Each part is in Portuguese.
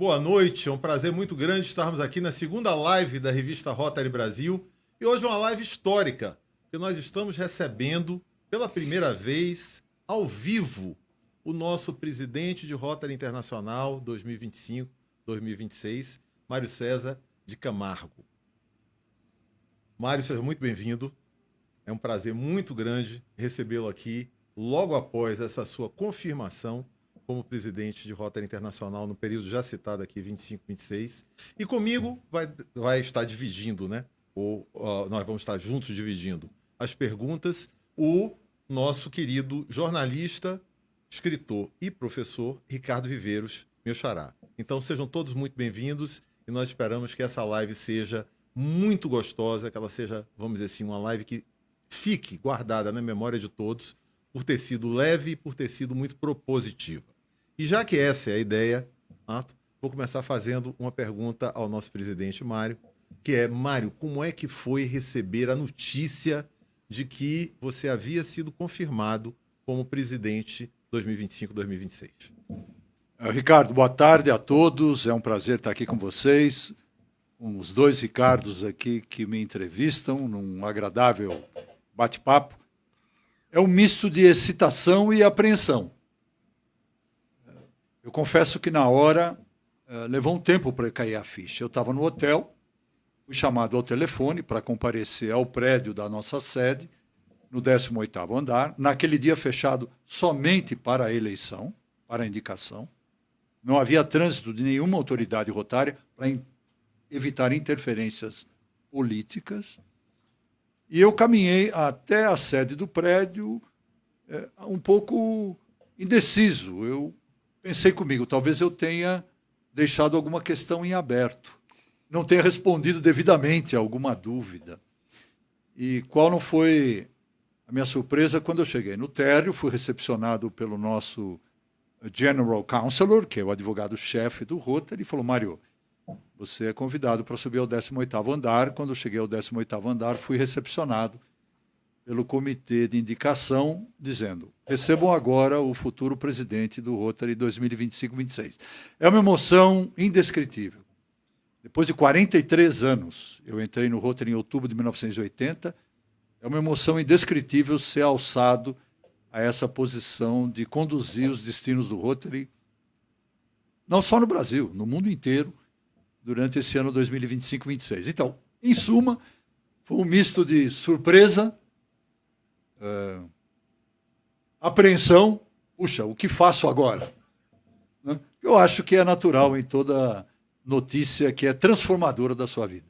Boa noite, é um prazer muito grande estarmos aqui na segunda live da revista Rotary Brasil. E hoje é uma live histórica, que nós estamos recebendo pela primeira vez, ao vivo, o nosso presidente de Rotary Internacional 2025-2026, Mário César de Camargo. Mário, seja muito bem-vindo. É um prazer muito grande recebê-lo aqui logo após essa sua confirmação como presidente de Rotary Internacional no período já citado aqui, 25-26. E comigo vai estar dividindo, né? Nós vamos estar juntos dividindo as perguntas, o nosso querido jornalista, escritor e professor Ricardo Viveiros, meu xará. Então sejam todos muito bem-vindos e nós esperamos que essa live seja muito gostosa, que ela seja, vamos dizer assim, uma live que fique guardada na memória de todos por ter sido leve e por ter sido muito propositiva. E já que essa é a ideia, vou começar fazendo uma pergunta ao nosso presidente Mário, que é, Mário, como é que foi receber a notícia de que você havia sido confirmado como presidente 2025-2026? Ricardo, boa tarde a todos, é um prazer estar aqui com vocês, com os dois Ricardos aqui que me entrevistam num agradável bate-papo. É um misto de excitação e apreensão. Eu confesso que na hora levou um tempo para cair a ficha. Eu estava no hotel, fui chamado ao telefone para comparecer ao prédio da nossa sede, no 18º andar, naquele dia fechado somente para a eleição, para a indicação. Não havia trânsito de nenhuma autoridade rotária para evitar interferências políticas. E eu caminhei até a sede do prédio um pouco indeciso. Eu pensei comigo, talvez eu tenha deixado alguma questão em aberto, não tenha respondido devidamente a alguma dúvida. E qual não foi a minha surpresa quando eu cheguei no térreo, fui recepcionado pelo nosso General Counselor, que é o advogado-chefe do Rotary, e falou, Mário, você é convidado para subir ao 18º andar. Quando eu cheguei ao 18º andar, fui recepcionado pelo comitê de indicação, dizendo, recebam agora o futuro presidente do Rotary 2025-26. É uma emoção indescritível. Depois de 43 anos, eu entrei no Rotary em outubro de 1980, é uma emoção indescritível ser alçado a essa posição de conduzir os destinos do Rotary, não só no Brasil, no mundo inteiro, durante esse ano 2025-26. Então, em suma, foi um misto de surpresa, apreensão, puxa, o que faço agora? Eu acho que é natural em toda notícia que é transformadora da sua vida.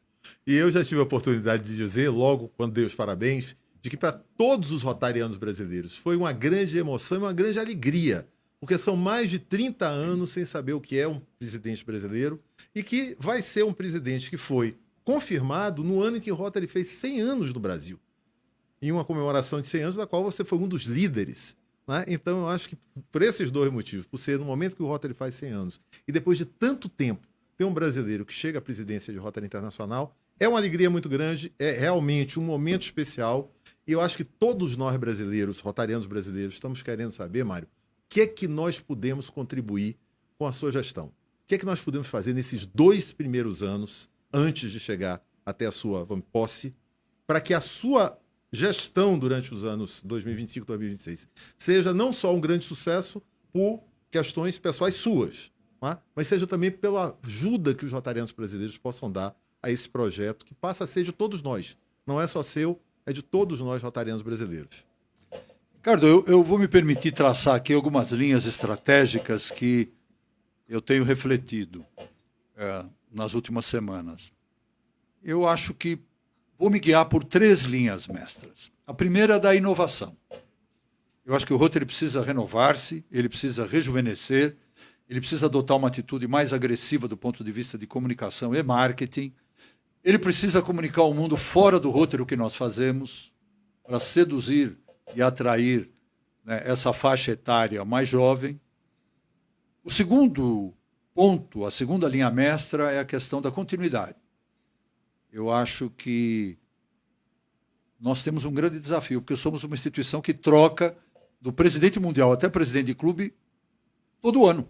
E eu já tive a oportunidade de dizer, logo quando dei os parabéns, de que para todos os rotarianos brasileiros foi uma grande emoção e uma grande alegria, porque são mais de 30 anos sem saber o que é um presidente brasileiro e que vai ser um presidente que foi confirmado no ano em que o Rotary fez 100 anos no Brasil, em uma comemoração de 100 anos, da qual você foi um dos líderes. Né? Então, eu acho que por esses dois motivos, por ser no momento que o Rotary faz 100 anos, e depois de tanto tempo, ter um brasileiro que chega à presidência de Rotary Internacional, é uma alegria muito grande, é realmente um momento especial, e eu acho que todos nós brasileiros, rotarianos brasileiros, estamos querendo saber, Mário, o que é que nós podemos contribuir com a sua gestão? O que é que nós podemos fazer nesses 2 primeiros anos, antes de chegar até a sua posse, para que a sua gestão durante os anos 2025 e 2026 seja não só um grande sucesso por questões pessoais suas, mas seja também pela ajuda que os rotarianos brasileiros possam dar a esse projeto que passa a ser de todos nós. Não é só seu, é de todos nós rotarianos brasileiros. Ricardo, eu vou me permitir traçar aqui algumas linhas estratégicas que eu tenho refletido nas últimas semanas. Eu acho que vou me guiar por 3 linhas mestras. A primeira é da inovação. Eu acho que o Rotary precisa renovar-se, ele precisa rejuvenescer, ele precisa adotar uma atitude mais agressiva do ponto de vista de comunicação e marketing. Ele precisa comunicar ao mundo fora do Rotary o que nós fazemos, para seduzir e atrair, né, essa faixa etária mais jovem. O segundo ponto, a segunda linha mestra, é a questão da continuidade. Eu acho que nós temos um grande desafio, porque somos uma instituição que troca do presidente mundial até presidente de clube todo ano.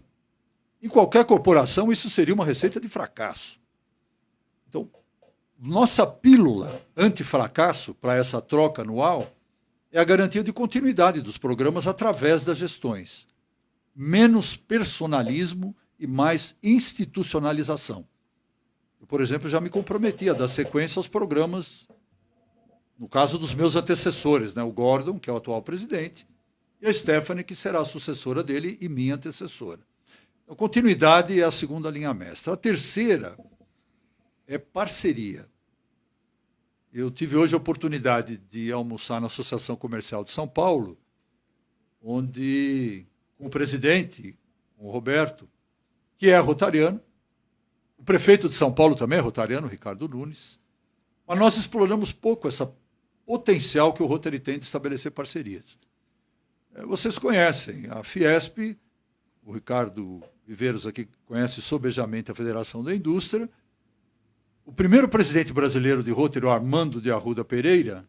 Em qualquer corporação, isso seria uma receita de fracasso. Então, nossa pílula anti-fracasso para essa troca anual é a garantia de continuidade dos programas através das gestões. Menos personalismo e mais institucionalização. Eu, por exemplo, já me comprometi a dar sequência aos programas, no caso dos meus antecessores, né? O Gordon, que é o atual presidente, e a Stephanie, que será a sucessora dele e minha antecessora. Então, continuidade é a segunda linha mestra. A terceira é parceria. Eu tive hoje a oportunidade de almoçar na Associação Comercial de São Paulo, onde com o presidente, com o Roberto, que é rotariano, o prefeito de São Paulo também é rotariano, Ricardo Nunes, mas nós exploramos pouco essa potencial que o Rotary tem de estabelecer parcerias. Vocês conhecem a Fiesp, o Ricardo Viveiros aqui conhece sobejamente a Federação da Indústria. O primeiro presidente brasileiro de Rotary, o Armando de Arruda Pereira,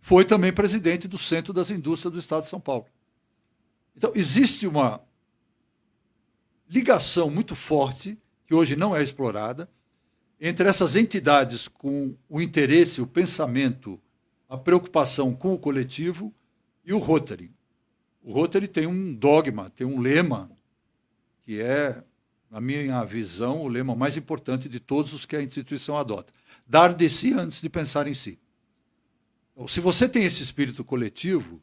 foi também presidente do Centro das Indústrias do Estado de São Paulo. Então, existe uma ligação muito forte, que hoje não é explorada, entre essas entidades com o interesse, o pensamento, a preocupação com o coletivo e o Rotary. O Rotary tem um dogma, tem um lema, que é, na minha visão, o lema mais importante de todos os que a instituição adota. Dar de si antes de pensar em si. Então, se você tem esse espírito coletivo,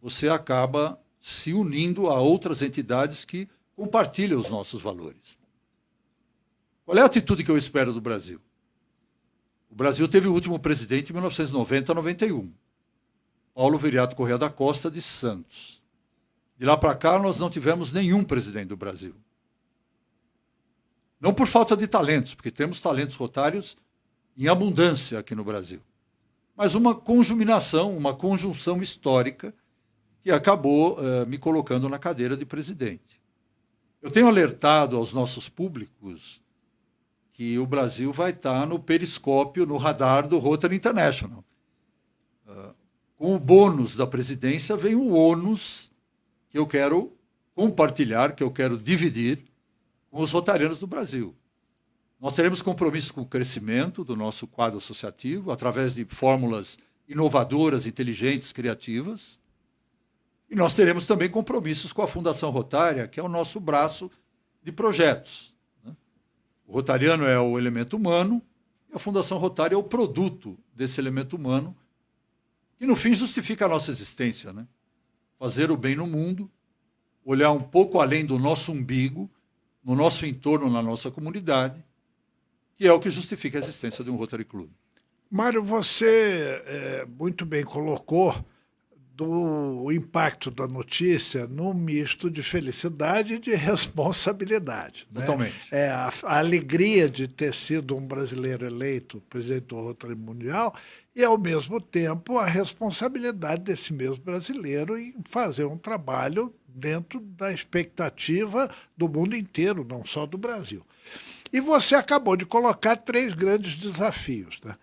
você acaba se unindo a outras entidades que compartilham os nossos valores. Qual é a atitude que eu espero do Brasil? O Brasil teve o último presidente em 1990-91. Paulo Viriato Corrêa da Costa de Santos. De lá para cá, nós não tivemos nenhum presidente do Brasil. Não por falta de talentos, porque temos talentos rotários em abundância aqui no Brasil. Mas uma conjuminação, uma conjunção histórica que acabou me colocando na cadeira de presidente. Eu tenho alertado aos nossos públicos que o Brasil vai estar no periscópio, no radar do Rotary International. Com o bônus da presidência vem o ônus que eu quero compartilhar, que eu quero dividir com os rotarianos do Brasil. Nós teremos compromissos com o crescimento do nosso quadro associativo, através de fórmulas inovadoras, inteligentes, criativas. E nós teremos também compromissos com a Fundação Rotária, que é o nosso braço de projetos. O rotariano é o elemento humano e a Fundação Rotária é o produto desse elemento humano, que no fim justifica a nossa existência, né? Fazer o bem no mundo, olhar um pouco além do nosso umbigo, no nosso entorno, na nossa comunidade, que é o que justifica a existência de um Rotary Club. Mário, você muito bem colocou do impacto da notícia num misto de felicidade e de responsabilidade. Né? Totalmente. A alegria de ter sido um brasileiro eleito presidente do Rotary Mundial e, ao mesmo tempo, a responsabilidade desse mesmo brasileiro em fazer um trabalho dentro da expectativa do mundo inteiro, não só do Brasil. E você acabou de colocar 3 grandes desafios, né?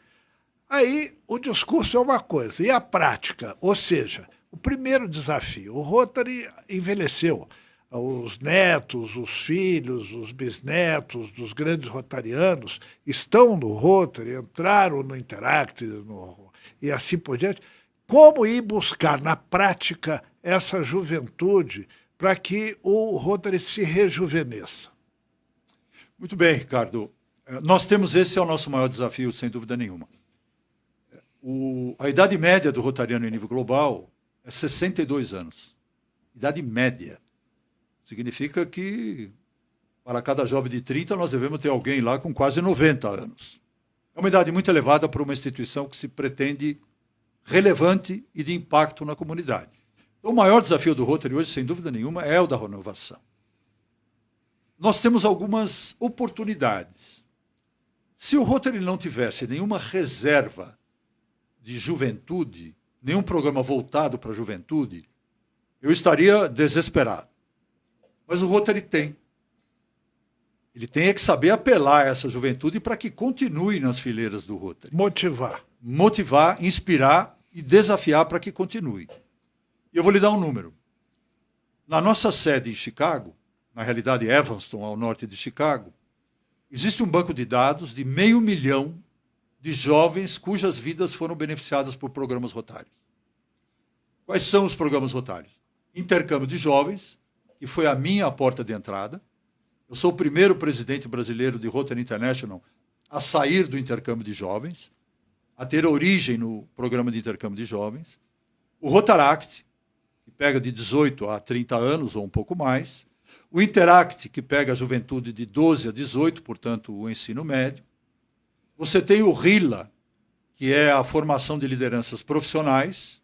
Aí o discurso é uma coisa, e a prática? Ou seja, o primeiro desafio, o Rotary envelheceu. Os netos, os filhos, os bisnetos dos grandes rotarianos estão no Rotary, entraram no Interact e assim por diante. Como ir buscar na prática essa juventude para que o Rotary se rejuvenesça? Muito bem, Ricardo. Nós temos esse é o nosso maior desafio, sem dúvida nenhuma. A idade média do rotariano em nível global é 62 anos. Idade média. Significa que, para cada jovem de 30, nós devemos ter alguém lá com quase 90 anos. É uma idade muito elevada para uma instituição que se pretende relevante e de impacto na comunidade. Então, o maior desafio do Rotary hoje, sem dúvida nenhuma, é o da renovação. Nós temos algumas oportunidades. Se o Rotary não tivesse nenhuma reserva de juventude, nenhum programa voltado para a juventude, eu estaria desesperado. Mas o Rotary tem. Ele tem que saber apelar a essa juventude para que continue nas fileiras do Rotary. Motivar, inspirar e desafiar para que continue. E eu vou lhe dar um número. Na nossa sede em Chicago, na realidade Evanston, ao norte de Chicago, existe um banco de dados de 500 mil de jovens cujas vidas foram beneficiadas por programas rotários. Quais são os programas rotários? Intercâmbio de jovens, que foi a minha porta de entrada. Eu sou o primeiro presidente brasileiro de Rotary International a sair do intercâmbio de jovens, a ter origem no programa de intercâmbio de jovens. O Rotaract, que pega de 18 a 30 anos ou um pouco mais. O Interact, que pega a juventude de 12 a 18, portanto, o ensino médio. Você tem o RILA, que é a formação de lideranças profissionais.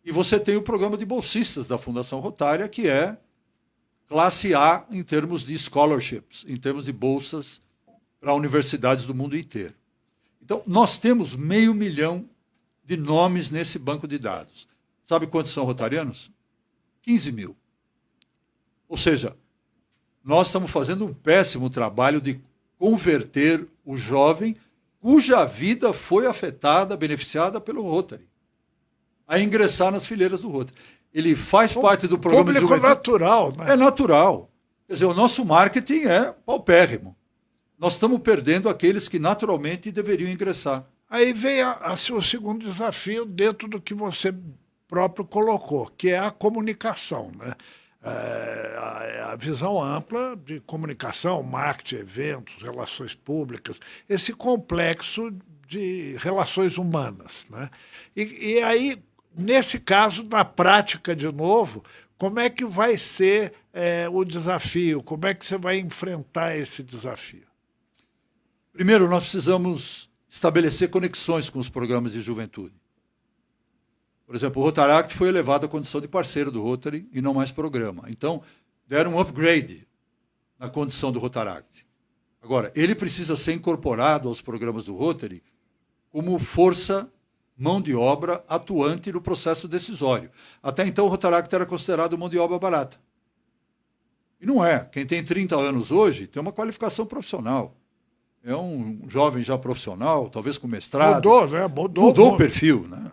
E você tem o programa de bolsistas da Fundação Rotária, que é classe A em termos de scholarships, em termos de bolsas para universidades do mundo inteiro. Então, nós temos 500 mil de nomes nesse banco de dados. Sabe quantos são rotarianos? 15 mil. Ou seja, nós estamos fazendo um péssimo trabalho de converter o jovem cuja vida foi afetada, beneficiada pelo Rotary, a ingressar nas fileiras do Rotary. Ele faz parte do programa de juventude. Natural, né? É natural. Quer dizer, o nosso marketing é paupérrimo. Nós estamos perdendo aqueles que naturalmente deveriam ingressar. Aí vem o segundo desafio dentro do que você próprio colocou, que é a comunicação, né? A visão ampla de comunicação, marketing, eventos, relações públicas, esse complexo de relações humanas, né? E aí, nesse caso, na prática, de novo, como é que vai ser o desafio? Como é que você vai enfrentar esse desafio? Primeiro, nós precisamos estabelecer conexões com os programas de juventude. Por exemplo, o Rotaract foi elevado à condição de parceiro do Rotary e não mais programa. Então, deram um upgrade na condição do Rotaract. Agora, ele precisa ser incorporado aos programas do Rotary como força, mão de obra atuante no processo decisório. Até então, o Rotaract era considerado mão de obra barata. E não é. Quem tem 30 anos hoje tem uma qualificação profissional. É um jovem já profissional, talvez com mestrado. Mudou, né? Mudou o perfil, né?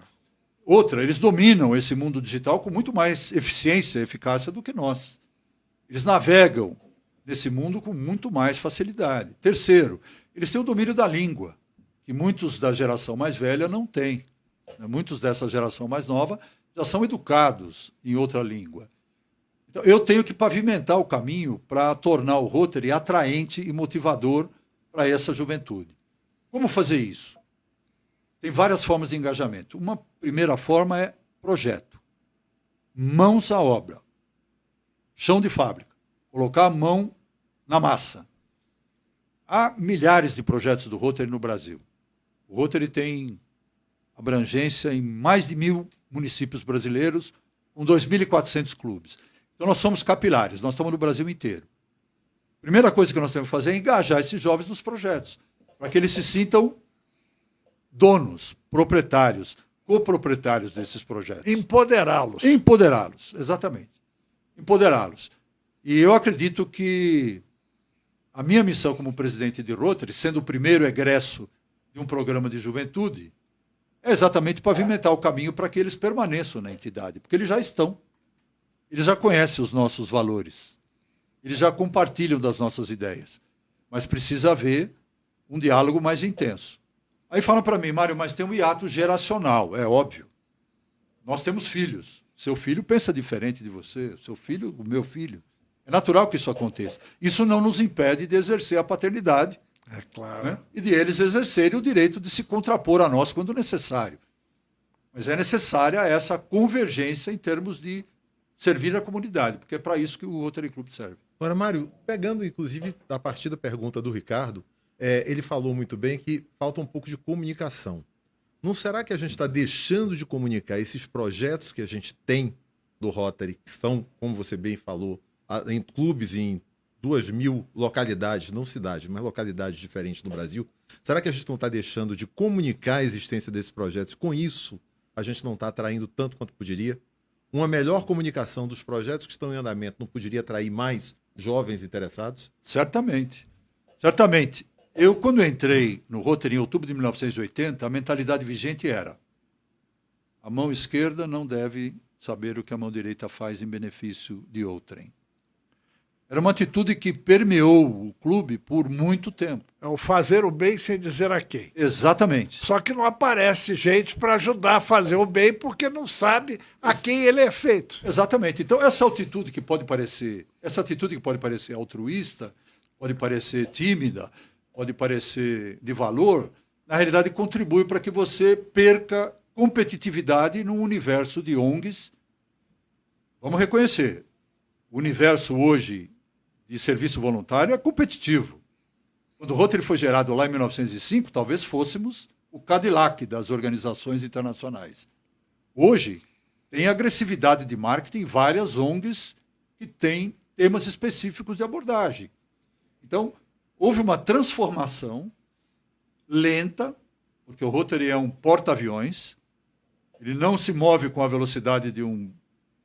Outra, eles dominam esse mundo digital com muito mais eficiência e eficácia do que nós. Eles navegam nesse mundo com muito mais facilidade. Terceiro, eles têm o domínio da língua, que muitos da geração mais velha não têm. Muitos dessa geração mais nova já são educados em outra língua. Então, eu tenho que pavimentar o caminho para tornar o Rotary atraente e motivador para essa juventude. Como fazer isso? Tem várias formas de engajamento. Uma primeira forma é projeto. Mãos à obra. Chão de fábrica. Colocar a mão na massa. Há milhares de projetos do Rotary no Brasil. O Rotary tem abrangência em mais de 1.000 municípios brasileiros, com 2.400 clubes. Então nós somos capilares, nós estamos no Brasil inteiro. Primeira coisa que nós temos que fazer é engajar esses jovens nos projetos, para que eles se sintam donos, proprietários, coproprietários desses projetos. Empoderá-los. Empoderá-los, exatamente. Empoderá-los. E eu acredito que a minha missão como presidente de Rotary, sendo o primeiro egresso de um programa de juventude, é exatamente pavimentar o caminho para que eles permaneçam na entidade, porque eles já estão. Eles já conhecem os nossos valores. Eles já compartilham das nossas ideias. Mas precisa haver um diálogo mais intenso. Aí fala para mim, Mário, mas tem um hiato geracional. É óbvio. Nós temos filhos. Seu filho pensa diferente de você. Seu filho, o meu filho. É natural que isso aconteça. Isso não nos impede de exercer a paternidade. É claro. Né? E de eles exercerem o direito de se contrapor a nós quando necessário. Mas é necessária essa convergência em termos de servir a comunidade, porque é para isso que o Rotary Club serve. Agora, Mário, pegando inclusive a partir da pergunta do Ricardo, ele falou muito bem que falta um pouco de comunicação. Não será que a gente está deixando de comunicar esses projetos que a gente tem do Rotary, que são, como você bem falou, em clubes em 2.000 localidades, não cidades, mas localidades diferentes no Brasil? Será que a gente não está deixando de comunicar a existência desses projetos? Com isso, a gente não está atraindo tanto quanto poderia? Uma melhor comunicação dos projetos que estão em andamento não poderia atrair mais jovens interessados? Certamente. Certamente. Eu, quando entrei no Rotary em outubro de 1980, a mentalidade vigente era: a mão esquerda não deve saber o que a mão direita faz em benefício de outrem. Era uma atitude que permeou o clube por muito tempo. É o fazer o bem sem dizer a quem. Exatamente. Só que não aparece gente para ajudar a fazer o bem porque não sabe a quem ele é feito. Exatamente. Então, essa atitude que pode parecer altruísta, pode parecer tímida, pode parecer de valor, na realidade contribui para que você perca competitividade num universo de ONGs. Vamos reconhecer, o universo hoje de serviço voluntário é competitivo. Quando o Rotary foi gerado lá em 1905, talvez fôssemos o Cadillac das organizações internacionais. Hoje, tem agressividade de marketing em várias ONGs que têm temas específicos de abordagem. Então, houve uma transformação lenta, porque o Rotary é um porta-aviões, ele não se move com a velocidade de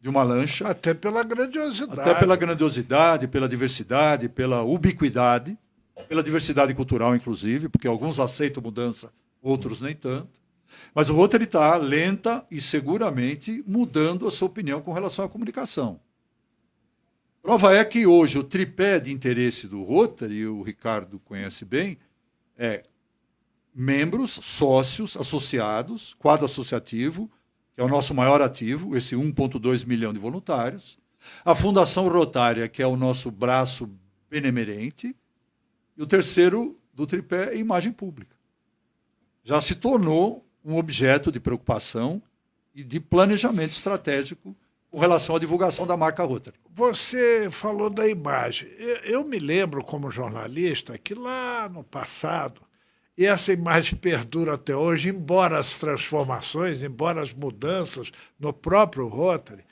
uma lancha. Até pela grandiosidade. Até pela grandiosidade, pela diversidade, pela ubiquidade, pela diversidade cultural, inclusive, porque alguns aceitam mudança, outros nem tanto. Mas o Rotary está lenta e seguramente mudando a sua opinião com relação à comunicação. Prova é que hoje o tripé de interesse do Rotary, e o Ricardo conhece bem, é membros, sócios, associados, quadro associativo, que é o nosso maior ativo, esse 1,2 milhão de voluntários, a Fundação Rotária, que é o nosso braço benemerente, e o terceiro do tripé é imagem pública. Já se tornou um objeto de preocupação e de planejamento estratégico com relação à divulgação da marca Rotary. Você falou da imagem. Eu me lembro, como jornalista, que lá no passado, e essa imagem perdura até hoje, embora as transformações, embora as mudanças no próprio Rotary,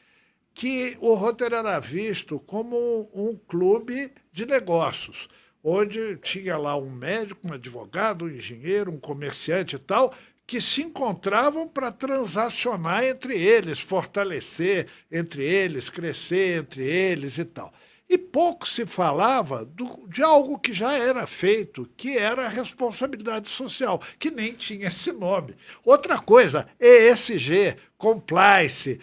que o Rotary era visto como um clube de negócios, onde tinha lá um médico, um advogado, um engenheiro, um comerciante e tal, que se encontravam para transacionar entre eles, fortalecer entre eles, crescer entre eles e tal. E pouco se falava de algo que já era feito, que era a responsabilidade social, que nem tinha esse nome. Outra coisa, ESG, compliance,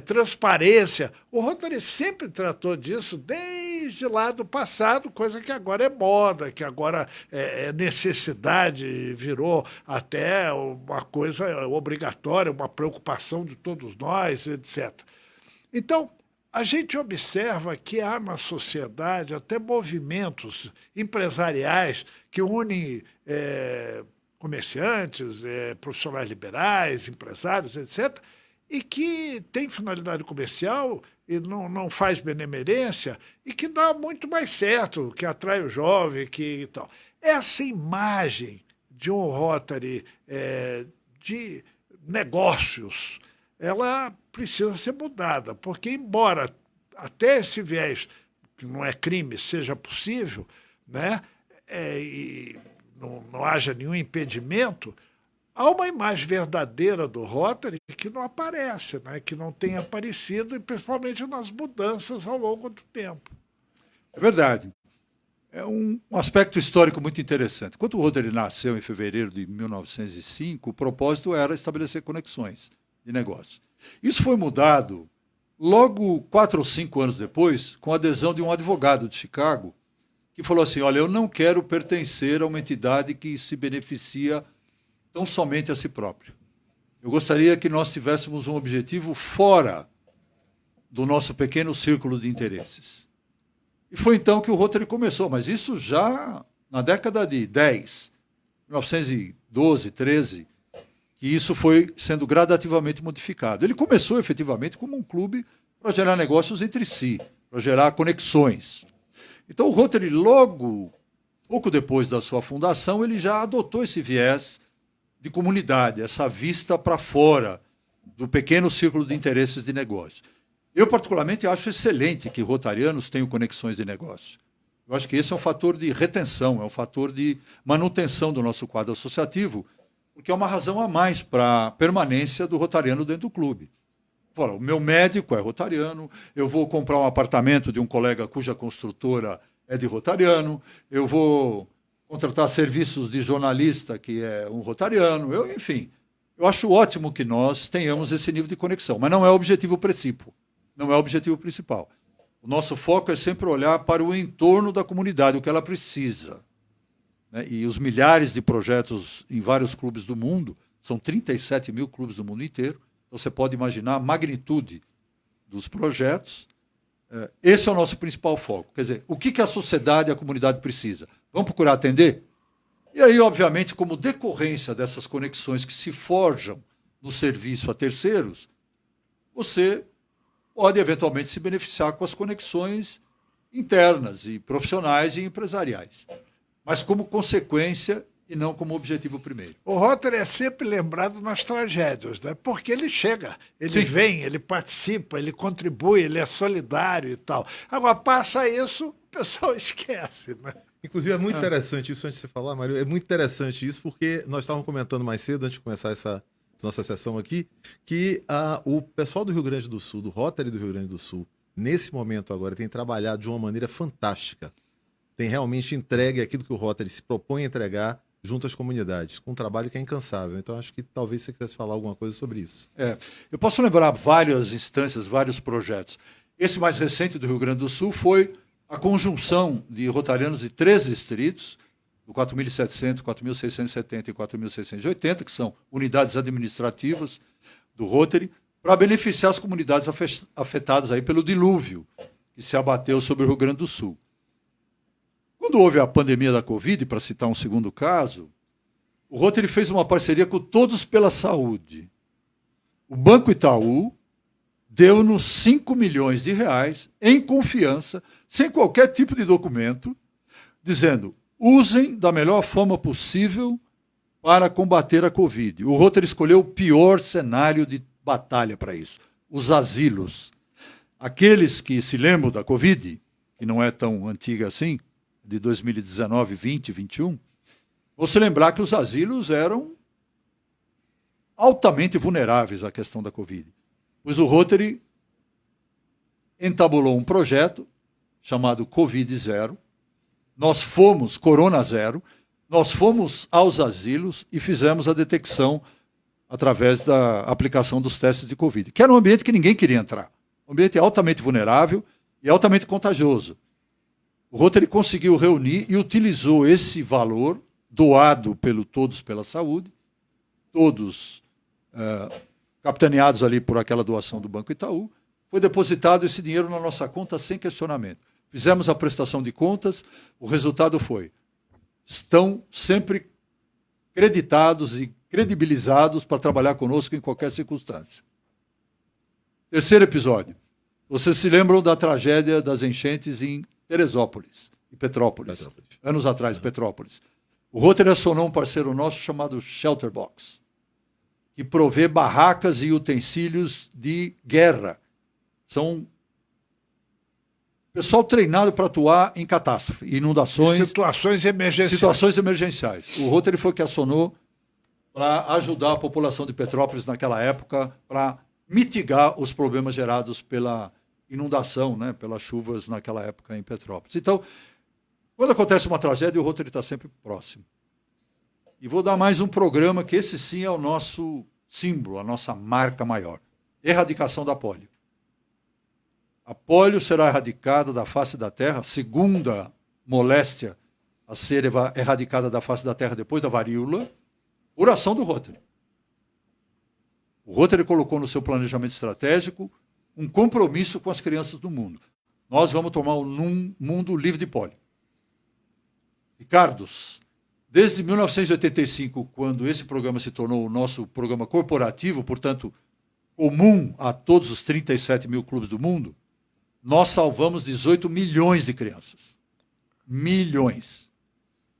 transparência. O Rotary sempre tratou disso desde lá do passado, coisa que agora é moda, que agora é necessidade, virou até uma coisa obrigatória, uma preocupação de todos nós, etc. Então, a gente observa que há na sociedade até movimentos empresariais que unem comerciantes, profissionais liberais, empresários, etc., e que tem finalidade comercial e não faz benemerência e que dá muito mais certo, que atrai o jovem e tal. Essa imagem de um Rotary de negócios, ela precisa ser mudada, porque embora até esse viés, que não é crime, seja possível, né, e não haja nenhum impedimento, há uma imagem verdadeira do Rotary que não aparece, né, que não tem aparecido, e principalmente nas mudanças ao longo do tempo. É verdade. É um aspecto histórico muito interessante. Quando o Rotary nasceu em fevereiro de 1905, o propósito era estabelecer conexões de negócio. Isso foi mudado logo 4 ou 5 anos depois, com a adesão de um advogado de Chicago, que falou assim: olha, eu não quero pertencer a uma entidade que se beneficia tão somente a si próprio. Eu gostaria que nós tivéssemos um objetivo fora do nosso pequeno círculo de interesses. E foi então que o Rotary começou, mas isso já na década de 10, 1912, 13, que isso foi sendo gradativamente modificado. Ele começou efetivamente como um clube para gerar negócios entre si, para gerar conexões. Então o Rotary, logo, pouco depois da sua fundação, ele já adotou esse viés de comunidade, essa vista para fora do pequeno círculo de interesses de negócio. Eu, particularmente, acho excelente que rotarianos tenham conexões de negócio. Eu acho que esse é um fator de retenção, é um fator de manutenção do nosso quadro associativo, porque é uma razão a mais para a permanência do rotariano dentro do clube. Fala, o meu médico é rotariano, eu vou comprar um apartamento de um colega cuja construtora é de rotariano, eu vou contratar serviços de jornalista que é um rotariano, enfim. Eu acho ótimo que nós tenhamos esse nível de conexão, mas não é o objetivo principal. Não é o objetivo principal. O nosso foco é sempre olhar para o entorno da comunidade, o que ela precisa. Né? E os milhares de projetos em vários clubes do mundo, são 37 mil clubes do mundo inteiro, então você pode imaginar a magnitude dos projetos. Esse é o nosso principal foco. Quer dizer, o que a sociedade e a comunidade precisa? Vamos procurar atender? E aí, obviamente, como decorrência dessas conexões que se forjam no serviço a terceiros, você pode eventualmente se beneficiar com as conexões internas e profissionais e empresariais, mas como consequência e não como objetivo primeiro. O Rotary é sempre lembrado nas tragédias, né? Porque ele chega, ele Sim. vem, ele participa, ele contribui, ele é solidário e tal. Agora, passa isso, o pessoal esquece, né? Inclusive, é muito interessante isso, antes de você falar, Mário, é muito interessante isso, porque nós estávamos comentando mais cedo, antes de começar essa nossa sessão aqui, que o pessoal do Rio Grande do Sul, do Rotary do Rio Grande do Sul, nesse momento agora, tem trabalhado de uma maneira fantástica. Tem realmente entregue aquilo que o Rotary se propõe a entregar junto às comunidades, com um trabalho que é incansável. Então, acho que talvez você quisesse falar alguma coisa sobre isso. Eu posso lembrar várias instâncias, vários projetos. Esse mais recente do Rio Grande do Sul foi a conjunção de rotarianos de 3 distritos, do 4.700, 4.670 e 4.680, que são unidades administrativas do Rotary, para beneficiar as comunidades afetadas aí pelo dilúvio que se abateu sobre o Rio Grande do Sul. Quando houve a pandemia da Covid, para citar um segundo caso, o Rotary fez uma parceria com Todos pela Saúde. O Banco Itaú deu-nos 5 milhões de reais em confiança, sem qualquer tipo de documento, dizendo: usem da melhor forma possível para combater a Covid. O Rotary escolheu o pior cenário de batalha para isso, os asilos. Aqueles que se lembram da Covid, que não é tão antiga assim, de 2019, 20, 21, vão se lembrar que os asilos eram altamente vulneráveis à questão da Covid. Pois o Rotary entabulou um projeto chamado Covid Zero. Nós fomos, Corona Zero, nós fomos aos asilos e fizemos a detecção através da aplicação dos testes de Covid, que era um ambiente que ninguém queria entrar. Um ambiente altamente vulnerável e altamente contagioso. O Rotary conseguiu reunir e utilizou esse valor doado pelo Todos pela Saúde, todos capitaneados ali por aquela doação do Banco Itaú. Foi depositado esse dinheiro na nossa conta sem questionamento. Fizemos a prestação de contas, o resultado foi: estão sempre creditados e credibilizados para trabalhar conosco em qualquer circunstância. Terceiro episódio. Vocês se lembram da tragédia das enchentes em Teresópolis e Petrópolis. Anos atrás, Petrópolis. O Rotary acionou um parceiro nosso chamado Shelterbox, que provê barracas e utensílios de guerra. São pessoal treinado para atuar em catástrofe, inundações, situações emergenciais. Situações emergenciais. O Rotary foi que acionou para ajudar a população de Petrópolis naquela época, para mitigar os problemas gerados pela inundação, né, pelas chuvas naquela época em Petrópolis. Então, quando acontece uma tragédia, o Rotary está sempre próximo. E vou dar mais um programa, que esse sim é o nosso símbolo, a nossa marca maior: erradicação da polio. A polio será erradicada da face da terra, segunda moléstia a ser erradicada da face da terra depois da varíola, por ação do Rotary. O Rotary colocou no seu planejamento estratégico um compromisso com as crianças do mundo. Nós vamos tomar um mundo livre de polio. Ricardos, desde 1985, quando esse programa se tornou o nosso programa corporativo, portanto, comum a todos os 37 mil clubes do mundo, nós salvamos 18 milhões de crianças. Milhões.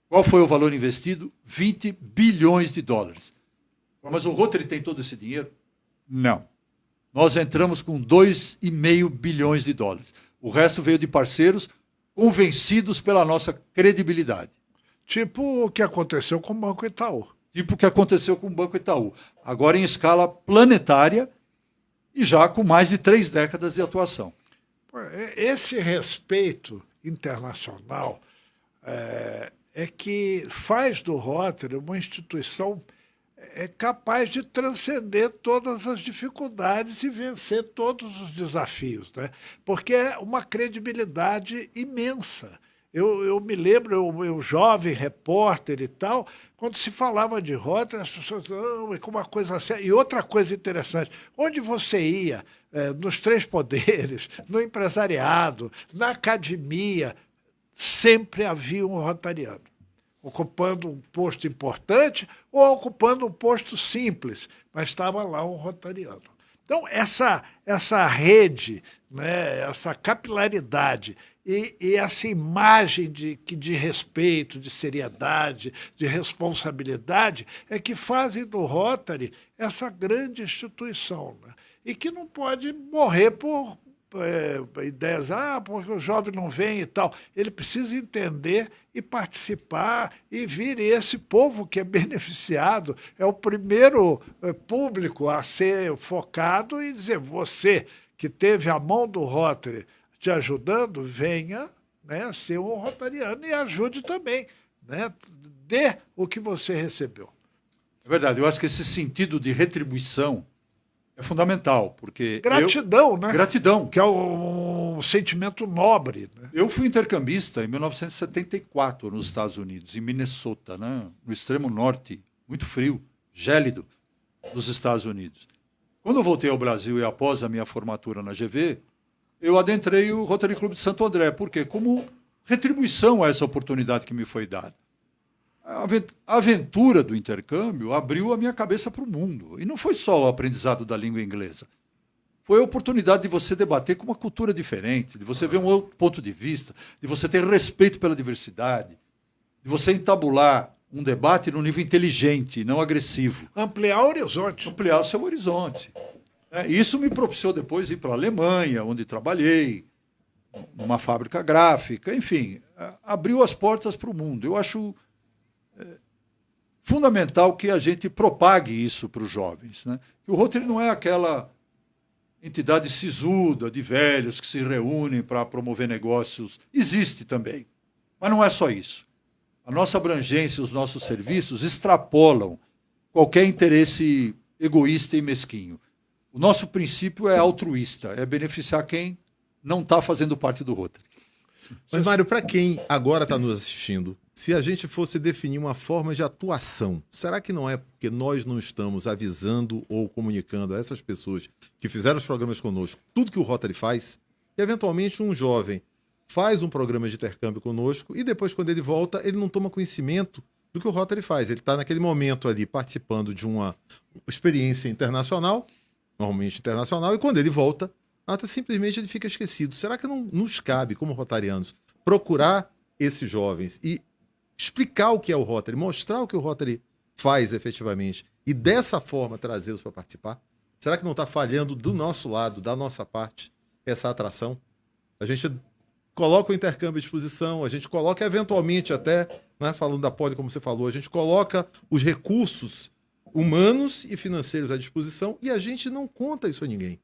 Qual foi o valor investido? 20 bilhões de dólares. Mas o Rotary tem todo esse dinheiro? Não. Nós entramos com 2,5 bilhões de dólares. O resto veio de parceiros convencidos pela nossa credibilidade. Tipo o que aconteceu com o Banco Itaú. Tipo o que aconteceu com o Banco Itaú. Agora em escala planetária e já com mais de 3 décadas de atuação. Esse respeito internacional é que faz do Rotary uma instituição é capaz de transcender todas as dificuldades e vencer todos os desafios, né? Porque é uma credibilidade imensa. Eu me lembro, eu jovem repórter e tal, quando se falava de Rotary, as pessoas não, é como uma coisa séria. E outra coisa interessante, onde você ia, nos três poderes, no empresariado, na academia, sempre havia um rotariano, ocupando um posto importante ou ocupando um posto simples, mas estava lá um rotariano. Então, essa rede, né, essa capilaridade e essa imagem de respeito, de seriedade, de responsabilidade, é que fazem do Rotary essa grande instituição, né? E que não pode morrer por ideias, porque o jovem não vem e tal. Ele precisa entender e participar e vir. E esse povo que é beneficiado é o primeiro público a ser focado e dizer, você que teve a mão do Rotary te ajudando, venha, né, ser um rotariano e ajude também, né? Dê o que você recebeu. É verdade, eu acho que esse sentido de retribuição é fundamental, porque... Gratidão, né? Gratidão. Que é um sentimento nobre, né? Eu fui intercambista em 1974 nos Estados Unidos, em Minnesota, né? No extremo norte, muito frio, gélido, dos Estados Unidos. Quando eu voltei ao Brasil e após a minha formatura na GV, eu adentrei o Rotary Club de Santo André. Por quê? Como retribuição a essa oportunidade que me foi dada. A aventura do intercâmbio abriu a minha cabeça para o mundo. E não foi só o aprendizado da língua inglesa. Foi a oportunidade de você debater com uma cultura diferente, de você ver um outro ponto de vista, de você ter respeito pela diversidade, de você entabular um debate num nível inteligente, não agressivo. Ampliar o horizonte. Ampliar o seu horizonte. Isso me propiciou depois ir para a Alemanha, onde trabalhei, numa fábrica gráfica, enfim, abriu as portas para o mundo. Eu acho fundamental que a gente propague isso para os jovens, né? Que o Rotary não é aquela entidade sisuda de velhos que se reúnem para promover negócios. Existe também, mas não é só isso. A nossa abrangência, os nossos serviços extrapolam qualquer interesse egoísta e mesquinho. O nosso princípio é altruísta, é beneficiar quem não está fazendo parte do Rotary. Mas, Mário, para quem agora está nos assistindo, se a gente fosse definir uma forma de atuação, será que não é porque nós não estamos avisando ou comunicando a essas pessoas que fizeram os programas conosco tudo que o Rotary faz? E, eventualmente, um jovem faz um programa de intercâmbio conosco e depois, quando ele volta, ele não toma conhecimento do que o Rotary faz. Ele está naquele momento ali participando de uma experiência internacional, normalmente internacional, e quando ele volta, simplesmente ele fica esquecido. Será que não nos cabe, como rotarianos, procurar esses jovens e explicar o que é o Rotary, mostrar o que o Rotary faz efetivamente e dessa forma trazê-los para participar? Será que não está falhando do nosso lado, da nossa parte, essa atração? A gente coloca o intercâmbio à disposição, a gente coloca eventualmente até, né, falando da Poli, como você falou, a gente coloca os recursos humanos e financeiros à disposição e a gente não conta isso a ninguém.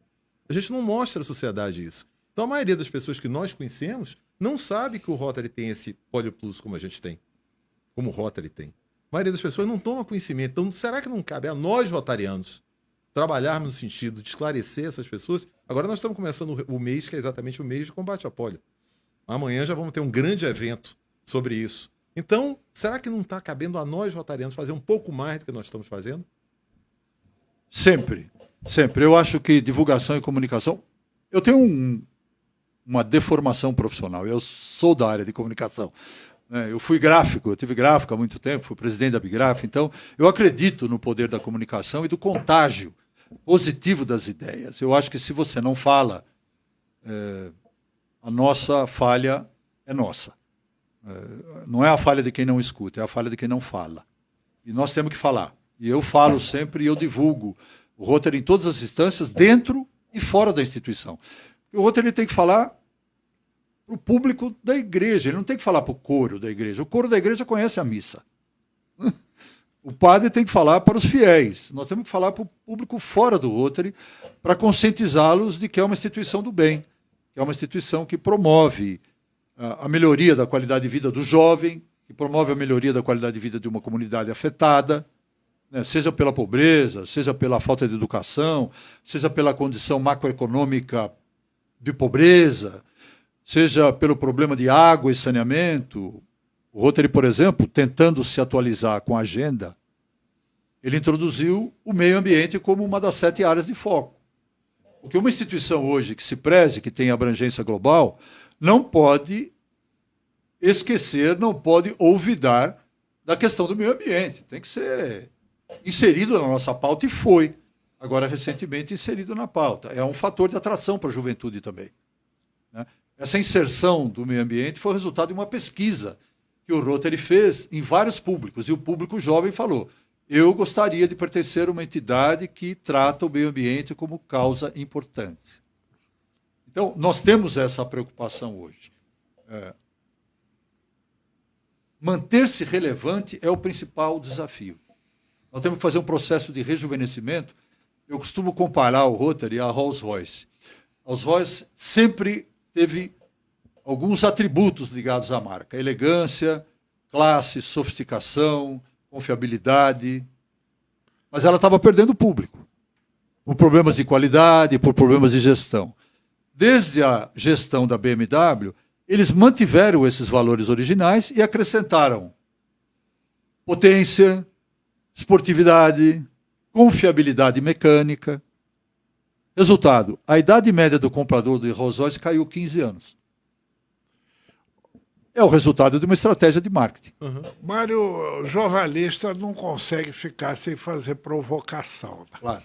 A gente não mostra à sociedade isso. Então a maioria das pessoas que nós conhecemos não sabe que o Rotary tem esse Poli Plus como a gente tem, como o Rotary tem. A maioria das pessoas não toma conhecimento. Então será que não cabe a nós, rotarianos, trabalharmos no sentido de esclarecer essas pessoas? Agora nós estamos começando o mês, que é exatamente o mês de combate à polio. Amanhã já vamos ter um grande evento sobre isso. Então, será que não está cabendo a nós, rotarianos, fazer um pouco mais do que nós estamos fazendo? Sempre, sempre. Eu acho que divulgação e comunicação... Eu tenho uma deformação profissional. Eu sou da área de comunicação. Eu fui gráfico, eu tive gráfico há muito tempo, fui presidente da Bigraf, então eu acredito no poder da comunicação e do contágio positivo das ideias. Eu acho que se você não fala, a nossa falha é nossa. Não é a falha de quem não escuta, é a falha de quem não fala. E nós temos que falar. E eu falo sempre e eu divulgo o Rotary em todas as instâncias, dentro e fora da instituição. O Rotary tem que falar para o público da igreja, ele não tem que falar para o coro da igreja. O coro da igreja conhece a missa. O padre tem que falar para os fiéis. Nós temos que falar para o público fora do Rotary para conscientizá-los de que é uma instituição do bem, que é uma instituição que promove a melhoria da qualidade de vida do jovem, que promove a melhoria da qualidade de vida de uma comunidade afetada, né, seja pela pobreza, seja pela falta de educação, seja pela condição macroeconômica de pobreza, seja pelo problema de água e saneamento. O Rotary, por exemplo, tentando se atualizar com a agenda, ele introduziu o meio ambiente como uma das 7 áreas de foco. Porque uma instituição hoje que se preze, que tem abrangência global, não pode esquecer, não pode olvidar da questão do meio ambiente. Tem que ser inserido na nossa pauta, e foi, agora recentemente, inserido na pauta. É um fator de atração para a juventude também, né? Essa inserção do meio ambiente foi o resultado de uma pesquisa que o Rotary fez em vários públicos, e o público jovem falou: eu gostaria de pertencer a uma entidade que trata o meio ambiente como causa importante. Então, nós temos essa preocupação hoje. Manter-se relevante é o principal desafio. Nós temos que fazer um processo de rejuvenescimento. Eu costumo comparar o Rotary à Rolls-Royce. A Rolls-Royce sempre teve alguns atributos ligados à marca: elegância, classe, sofisticação, confiabilidade. Mas ela estava perdendo público, por problemas de qualidade, por problemas de gestão. Desde a gestão da BMW, eles mantiveram esses valores originais e acrescentaram potência, esportividade, confiabilidade mecânica. Resultado: a idade média do comprador de Rolls-Royce caiu 15 anos. É o resultado de uma estratégia de marketing. Mário, o jornalista não consegue ficar sem fazer provocação, né? Claro.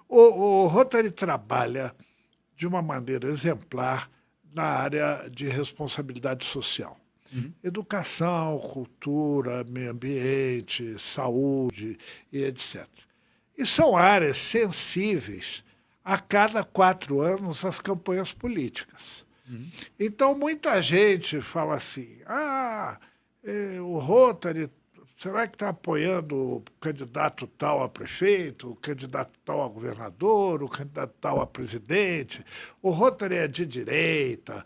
O Rotary trabalha de uma maneira exemplar na área de responsabilidade social. Educação, cultura, meio ambiente, saúde e etc. E são áreas sensíveis a cada 4 anos às campanhas políticas. Então, muita gente fala assim: o Rotary, será que está apoiando o candidato tal a prefeito, o candidato tal a governador, o candidato tal a presidente? O Rotary é de direita,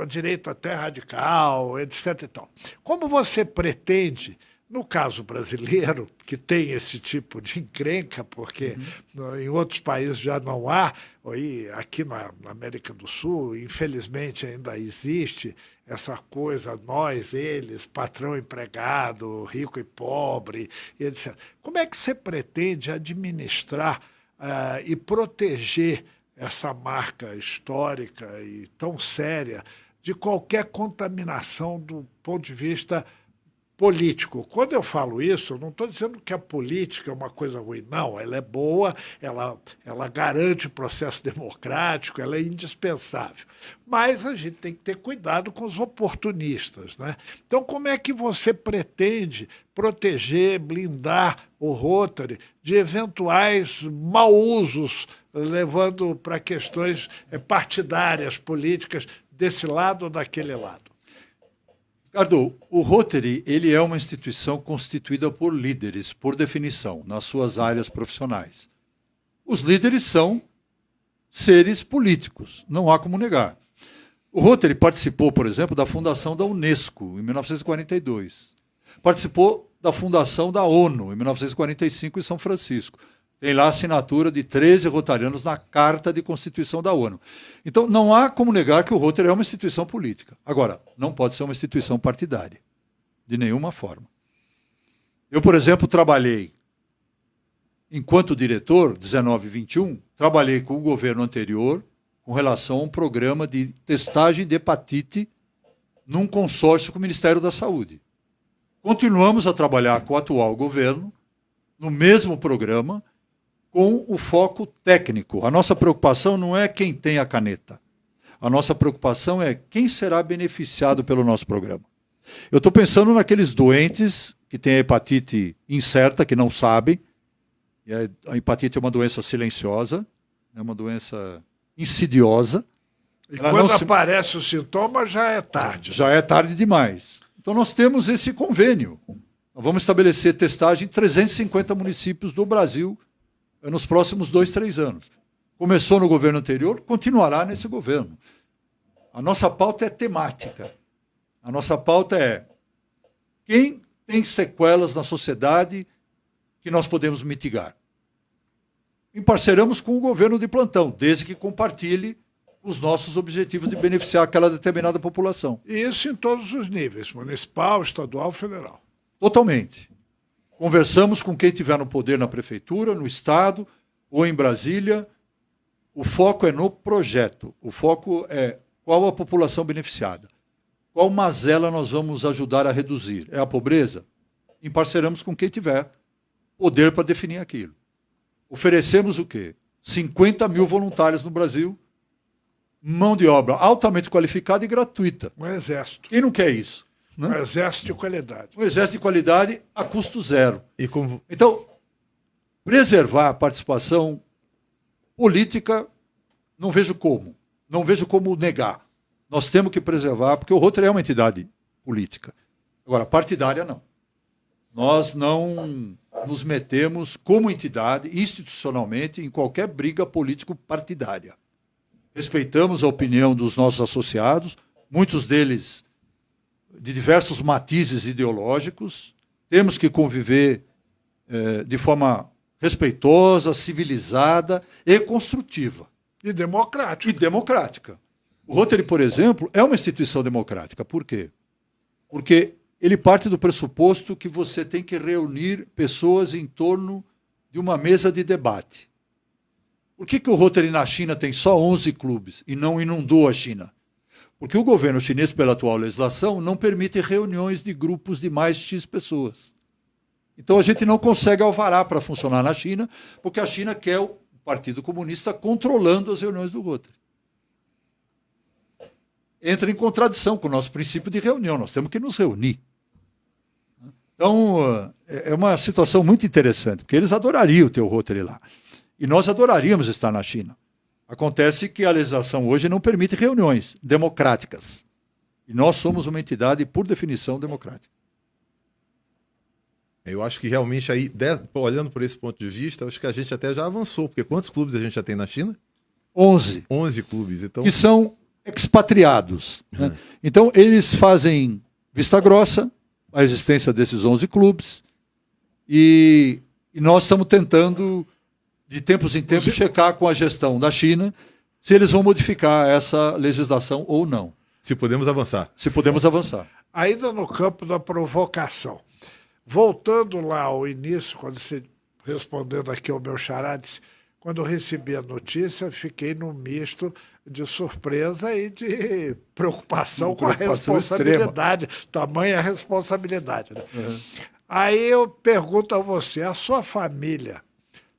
direita até radical, etc. e tal. Como você pretende, no caso brasileiro, que tem esse tipo de encrenca, porque em outros países já não há, e aqui na América do Sul, infelizmente, ainda existe essa coisa, nós, eles, patrão, empregado, rico e pobre, etc. Como é que você pretende administrar e proteger essa marca histórica e tão séria de qualquer contaminação do ponto de vista político? Quando eu falo isso, eu não estou dizendo que a política é uma coisa ruim, não. Ela é boa, ela garante o processo democrático, ela é indispensável. Mas a gente tem que ter cuidado com os oportunistas, né? Então, como é que você pretende proteger, blindar o Rotary de eventuais mau usos, levando para questões partidárias, políticas, desse lado ou daquele lado? Ricardo, o Rotary, ele é uma instituição constituída por líderes, por definição, nas suas áreas profissionais. Os líderes são seres políticos, não há como negar. O Rotary participou, por exemplo, da fundação da Unesco, em 1942. Participou da fundação da ONU, em 1945, em São Francisco. Tem lá a assinatura de 13 rotarianos na Carta de Constituição da ONU. Então, não há como negar que o Rotary é uma instituição política. Agora, não pode ser uma instituição partidária, de nenhuma forma. Eu, por exemplo, trabalhei, enquanto diretor, 19 e 21, trabalhei com o governo anterior com relação a um programa de testagem de hepatite num consórcio com o Ministério da Saúde. Continuamos a trabalhar com o atual governo no mesmo programa, com o foco técnico. A nossa preocupação não é quem tem a caneta. A nossa preocupação é quem será beneficiado pelo nosso programa. Eu estou pensando naqueles doentes que têm a hepatite incerta, que não sabem. E a hepatite é uma doença silenciosa, é uma doença insidiosa. E quando aparece o sintoma, já é tarde. Já é tarde demais. Então nós temos esse convênio. Nós vamos estabelecer testagem em 350 municípios do Brasil nos próximos 2, 3 anos. Começou no governo anterior, continuará nesse governo. A nossa pauta é temática. A nossa pauta é quem tem sequelas na sociedade que nós podemos mitigar? Emparceramos com o governo de plantão, desde que compartilhe os nossos objetivos de beneficiar aquela determinada população. E isso em todos os níveis, municipal, estadual, federal. Totalmente. Conversamos com quem estiver no poder na prefeitura, no estado ou em Brasília. O foco é no projeto. O foco é qual a população beneficiada. Qual mazela nós vamos ajudar a reduzir? É a pobreza? Emparceramos com quem tiver poder para definir aquilo. Oferecemos o quê? 50 mil voluntários no Brasil, mão de obra altamente qualificada e gratuita. Um exército. Quem não quer isso? Um exército de qualidade. Um exército de qualidade a custo zero. E como... Então, preservar a participação política, não vejo como negar. Nós temos que preservar, porque o Rotary é uma entidade política. Agora, partidária, não. Nós não nos metemos como entidade, institucionalmente, em qualquer briga político-partidária. Respeitamos a opinião dos nossos associados, muitos deles de diversos matizes ideológicos. Temos que conviver de forma respeitosa, civilizada e construtiva. E democrática. E democrática. O Rotary, por exemplo, é uma instituição democrática. Por quê? Porque ele parte do pressuposto que você tem que reunir pessoas em torno de uma mesa de debate. Por que o Rotary na China tem só 11 clubes e não inundou a China? Porque o governo chinês, pela atual legislação, não permite reuniões de grupos de mais de X pessoas. Então a gente não consegue alvará para funcionar na China, porque a China quer o Partido Comunista controlando as reuniões do Rotary. Entra em contradição com o nosso princípio de reunião, nós temos que nos reunir. Então, é uma situação muito interessante, porque eles adorariam ter o Rotary lá. E nós adoraríamos estar na China. Acontece que a legislação hoje não permite reuniões democráticas. E nós somos uma entidade, por definição, democrática. Eu acho que realmente aí, olhando por esse ponto de vista, acho que a gente até já avançou, porque quantos clubes a gente já tem na China? 11. 11 clubes. Então... Que são expatriados. Né? Então, eles fazem vista grossa a existência desses 11 clubes e nós estamos tentando, de tempos em tempos, checar com a gestão da China se eles vão modificar essa legislação ou não. Se podemos avançar. Se podemos avançar. Ainda no campo da provocação. Voltando lá ao início, quando você respondendo aqui ao meu xará, disse, quando eu recebi a notícia, fiquei num misto de surpresa e de preocupação com a responsabilidade, extrema. Tamanha responsabilidade. Né? Uhum. Aí eu pergunto a você, a sua família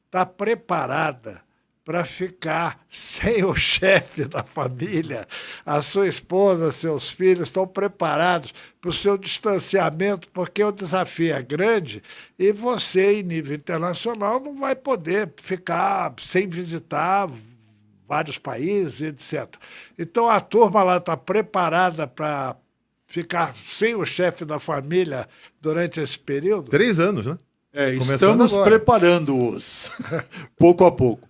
está preparada para ficar sem o chefe da família? A sua esposa, seus filhos estão preparados para o seu distanciamento, porque o desafio é grande e você, em nível internacional, não vai poder ficar sem visitar vários países, etc. Então a turma lá está preparada para ficar sem o chefe da família durante esse período? 3 anos, né? Estamos preparando-os pouco a pouco.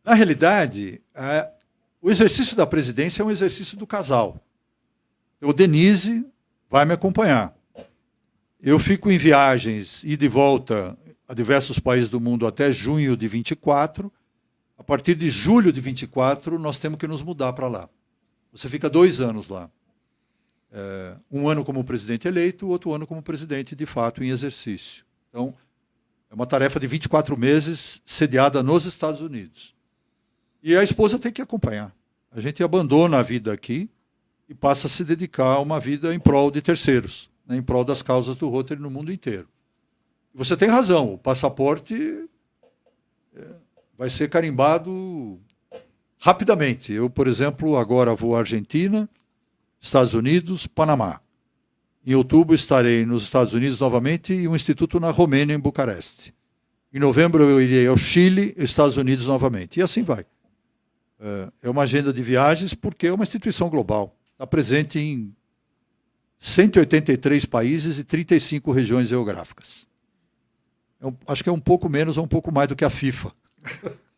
Na realidade, o exercício da presidência é um exercício do casal. O Denise vai me acompanhar. Eu fico em viagens ida e volta a diversos países do mundo até junho de 24. A partir de julho de 24, nós temos que nos mudar para lá. Você fica 2 anos lá. Um ano como presidente eleito, outro ano como presidente, de fato, em exercício. Então, é uma tarefa de 24 meses, sediada nos Estados Unidos. E a esposa tem que acompanhar. A gente abandona a vida aqui e passa a se dedicar a uma vida em prol de terceiros, né, em prol das causas do Rotary no mundo inteiro. E você tem razão, o passaporte vai ser carimbado rapidamente. Eu, por exemplo, agora vou à Argentina, Estados Unidos, Panamá. Em outubro estarei nos Estados Unidos novamente e um instituto na Romênia, em Bucareste. Em novembro eu irei ao Chile, Estados Unidos novamente. E assim vai. É uma agenda de viagens porque é uma instituição global. Está presente em 183 países e 35 regiões geográficas. Acho que é um pouco menos ou um pouco mais do que a FIFA.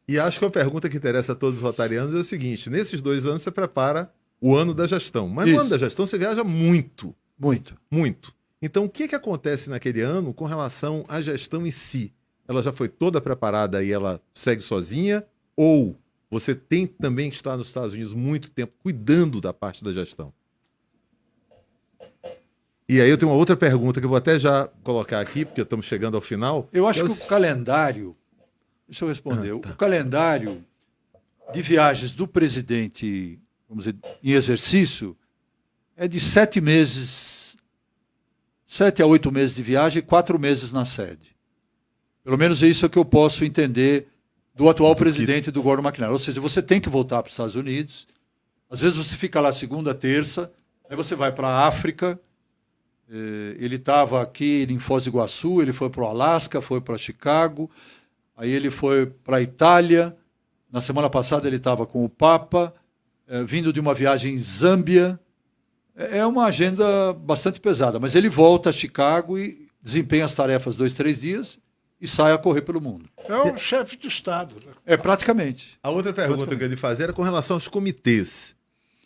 E acho que a pergunta que interessa a todos os rotarianos é o seguinte, nesses 2 anos você prepara o ano da gestão. Mas no ano da gestão você viaja muito. Muito. Muito. Então o que acontece naquele ano com relação à gestão em si? ela já foi toda preparada e ela segue sozinha? Ou você tem também que estar nos Estados Unidos muito tempo cuidando da parte da gestão? E aí eu tenho uma outra pergunta que eu vou até já colocar aqui, porque estamos chegando ao final. Eu acho que o calendário... Deixa eu responder. O calendário de viagens do presidente, vamos dizer, em exercício, é de 7 meses, 7 a 8 meses de viagem e 4 meses na sede. Pelo menos isso é o que eu posso entender do atual presidente do Gordon McNair. Ou seja, você tem que voltar para os Estados Unidos, às vezes você fica lá segunda, terça, aí você vai para a África, ele estava aqui em Foz do Iguaçu, ele foi para o Alasca, foi para Chicago, aí ele foi para a Itália, na semana passada ele estava com o Papa, vindo de uma viagem em Zâmbia. É uma agenda bastante pesada, mas ele volta a Chicago e desempenha as tarefas 2, 3 dias e sai a correr pelo mundo. É um chefe de Estado. Né? É praticamente. A outra pergunta que eu queria lhe fazer era com relação aos comitês.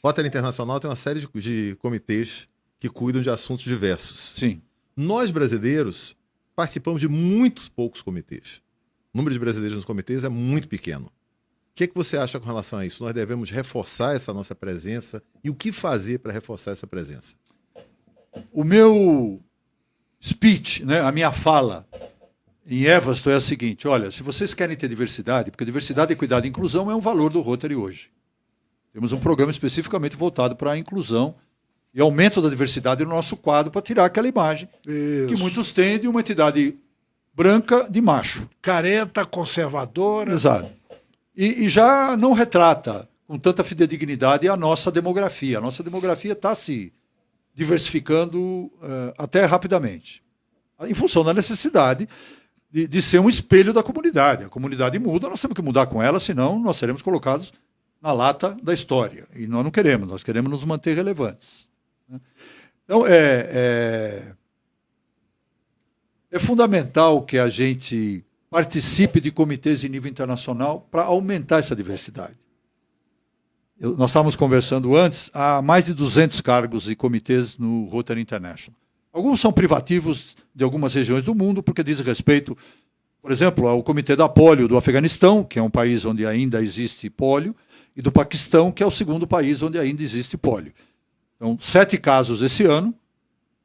O Rotary Internacional tem uma série de comitês que cuidam de assuntos diversos. Sim. Nós, brasileiros, participamos de muitos poucos comitês. O número de brasileiros nos comitês é muito pequeno. O que você acha com relação a isso? Nós devemos reforçar essa nossa presença e o que fazer para reforçar essa presença? O meu speech, né, a minha fala em Evanston é a seguinte: olha, se vocês querem ter diversidade, porque diversidade, equidade e inclusão é um valor do Rotary hoje. Temos um programa especificamente voltado para a inclusão e aumento da diversidade no nosso quadro para tirar aquela imagem que muitos têm de uma entidade branca de macho. Careta, conservadora. Exato. E já não retrata com tanta fidedignidade a nossa demografia. A nossa demografia está se diversificando até rapidamente, em função da necessidade de ser um espelho da comunidade. A comunidade muda, nós temos que mudar com ela, senão nós seremos colocados na lata da história. E nós não queremos, nós queremos nos manter relevantes. Então, é fundamental que a gente participe de comitês em nível internacional para aumentar essa diversidade. Nós estávamos conversando antes, há mais de 200 cargos e comitês no Rotary International. Alguns são privativos de algumas regiões do mundo, porque diz respeito, por exemplo, ao Comitê da Polio do Afeganistão, que é um país onde ainda existe polio, e do Paquistão, que é o segundo país onde ainda existe polio. Então, 7 casos esse ano,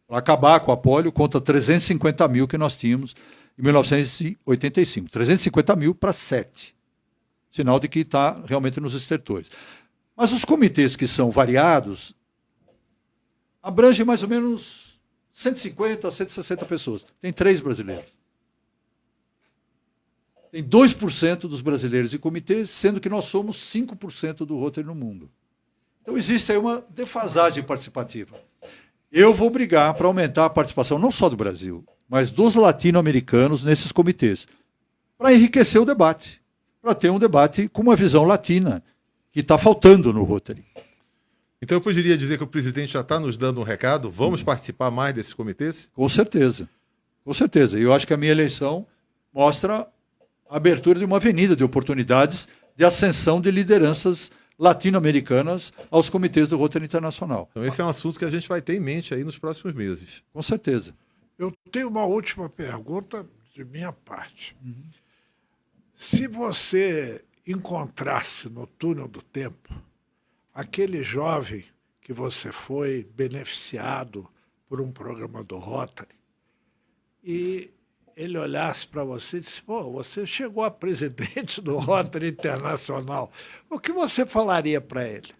para acabar com a polio, contra 350 mil que nós tínhamos em 1985. 350 mil para 7. Sinal de que está realmente nos estertores. Mas os comitês que são variados abrangem mais ou menos 150 a 160 pessoas. Tem 3 brasileiros. Tem 2% dos brasileiros em comitês, sendo que nós somos 5% do Rotary no mundo. Então existe aí uma defasagem participativa. Eu vou brigar para aumentar a participação não só do Brasil, mas dos latino-americanos nesses comitês, para enriquecer o debate, para ter um debate com uma visão latina, que está faltando no Rotary. Então eu poderia dizer que o presidente já está nos dando um recado, vamos participar mais desses comitês? Com certeza, com certeza. E eu acho que a minha eleição mostra a abertura de uma avenida de oportunidades de ascensão de lideranças latino-americanas aos comitês do Rotary Internacional. Então esse é um assunto que a gente vai ter em mente aí nos próximos meses. Com certeza. Eu tenho uma última pergunta de minha parte. Se você encontrasse no túnel do tempo aquele jovem que você foi beneficiado por um programa do Rotary e ele olhasse para você e disse: pô, você chegou a presidente do Rotary Internacional, o que você falaria para ele?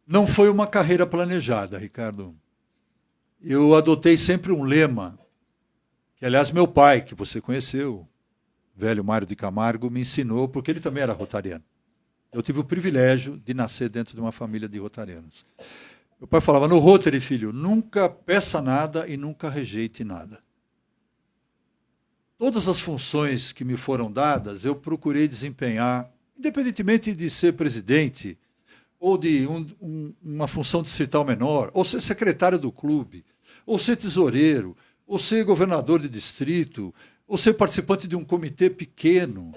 Não foi uma carreira planejada, Ricardo. Eu adotei sempre um lema, que aliás meu pai, que você conheceu, o velho Mário de Camargo, me ensinou, porque ele também era rotariano. Eu tive o privilégio de nascer dentro de uma família de rotarianos. Meu pai falava: no Rotary, filho, nunca peça nada e nunca rejeite nada. Todas as funções que me foram dadas, eu procurei desempenhar, independentemente de ser presidente, ou de uma função distrital menor, ou ser secretário do clube, ou ser tesoureiro, ou ser governador de distrito, ou ser participante de um comitê pequeno.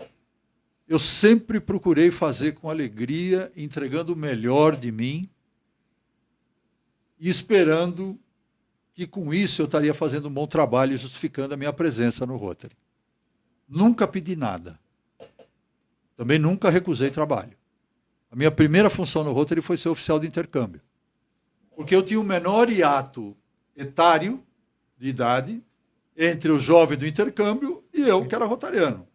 Eu sempre procurei fazer com alegria, entregando o melhor de mim e esperando que com isso eu estaria fazendo um bom trabalho e justificando a minha presença no Rotary. Nunca pedi nada. Também nunca recusei trabalho. A minha primeira função no Rotary foi ser oficial de intercâmbio. Porque eu tinha o menor hiato etário de idade entre o jovem do intercâmbio e eu, que era rotariano.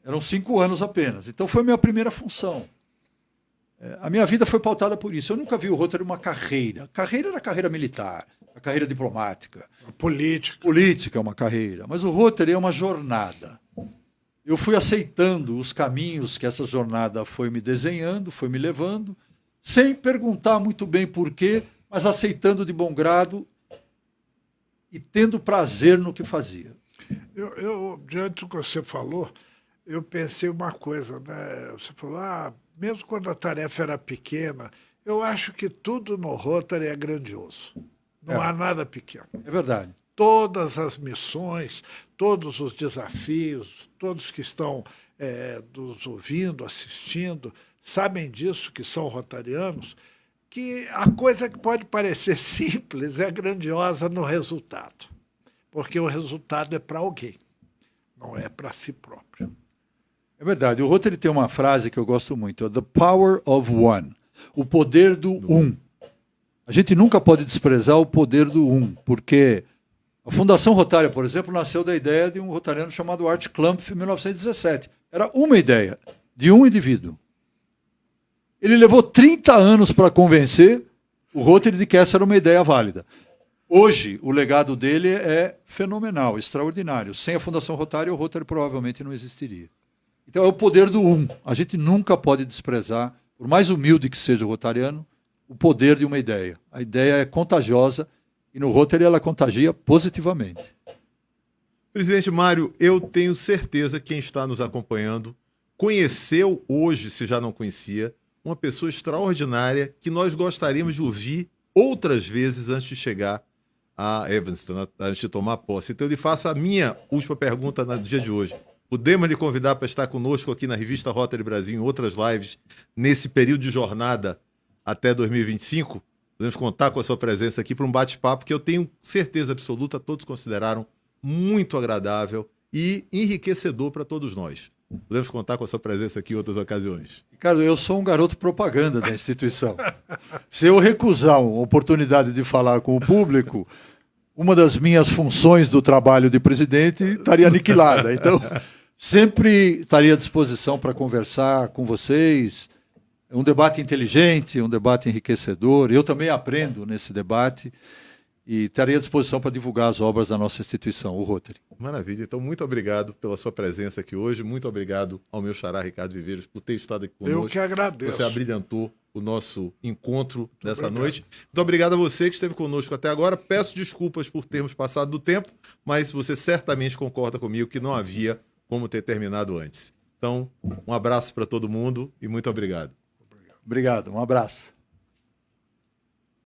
Eram 5 anos apenas. Então foi a minha primeira função. A minha vida foi pautada por isso. Eu nunca vi o Rotary uma carreira. A carreira era a carreira militar, a carreira diplomática. A política. Política é uma carreira, mas o Rotary é uma jornada. Eu fui aceitando os caminhos que essa jornada foi me desenhando, foi me levando, sem perguntar muito bem por quê, mas aceitando de bom grado e tendo prazer no que fazia. Diante do que você falou, eu pensei uma coisa, né? Você falou, mesmo quando a tarefa era pequena, eu acho que tudo no Rotary é grandioso. Não há nada pequeno. É verdade. Todas as missões, todos os desafios, todos que estão nos ouvindo, assistindo, sabem disso, que são rotarianos, que a coisa que pode parecer simples é grandiosa no resultado. Porque o resultado é para alguém, não é para si próprio. É verdade. O Rotary tem uma frase que eu gosto muito, The Power of One, o poder do um. A gente nunca pode desprezar o poder do um, porque a Fundação Rotária, por exemplo, nasceu da ideia de um rotariano chamado Art Klumpf em 1917. Era uma ideia, de um indivíduo. Ele levou 30 anos para convencer o Rotary de que essa era uma ideia válida. Hoje, o legado dele é fenomenal, extraordinário. Sem a Fundação Rotária, o Rotary provavelmente não existiria. Então é o poder do um. A gente nunca pode desprezar, por mais humilde que seja o rotariano, o poder de uma ideia. A ideia é contagiosa e no Rotary ela contagia positivamente. Presidente Mário, eu tenho certeza que quem está nos acompanhando conheceu hoje, se já não conhecia, uma pessoa extraordinária que nós gostaríamos de ouvir outras vezes antes de chegar a Evanston, antes de tomar posse. Então eu lhe faço a minha última pergunta no dia de hoje. Podemos lhe convidar para estar conosco aqui na revista Rotary Brasil, em outras lives, nesse período de jornada até 2025? Podemos contar com a sua presença aqui para um bate-papo que eu tenho certeza absoluta, todos consideraram muito agradável e enriquecedor para todos nós. Podemos contar com a sua presença aqui em outras ocasiões. Ricardo, eu sou um garoto propaganda da instituição. Se eu recusar uma oportunidade de falar com o público, uma das minhas funções do trabalho de presidente estaria aniquilada. Então, sempre estaria à disposição para conversar com vocês. É um debate inteligente, um debate enriquecedor. Eu também aprendo nesse debate e estaria à disposição para divulgar as obras da nossa instituição, o Rotary. Maravilha. Então, muito obrigado pela sua presença aqui hoje. Muito obrigado ao meu xará Ricardo Viveiros por ter estado aqui conosco. Eu que agradeço. Você abrilhantou o nosso encontro dessa noite. Muito obrigado a você que esteve conosco até agora. Peço desculpas por termos passado do tempo, mas você certamente concorda comigo que não havia como ter terminado antes. Então, um abraço para todo mundo e muito obrigado. Obrigado, um abraço.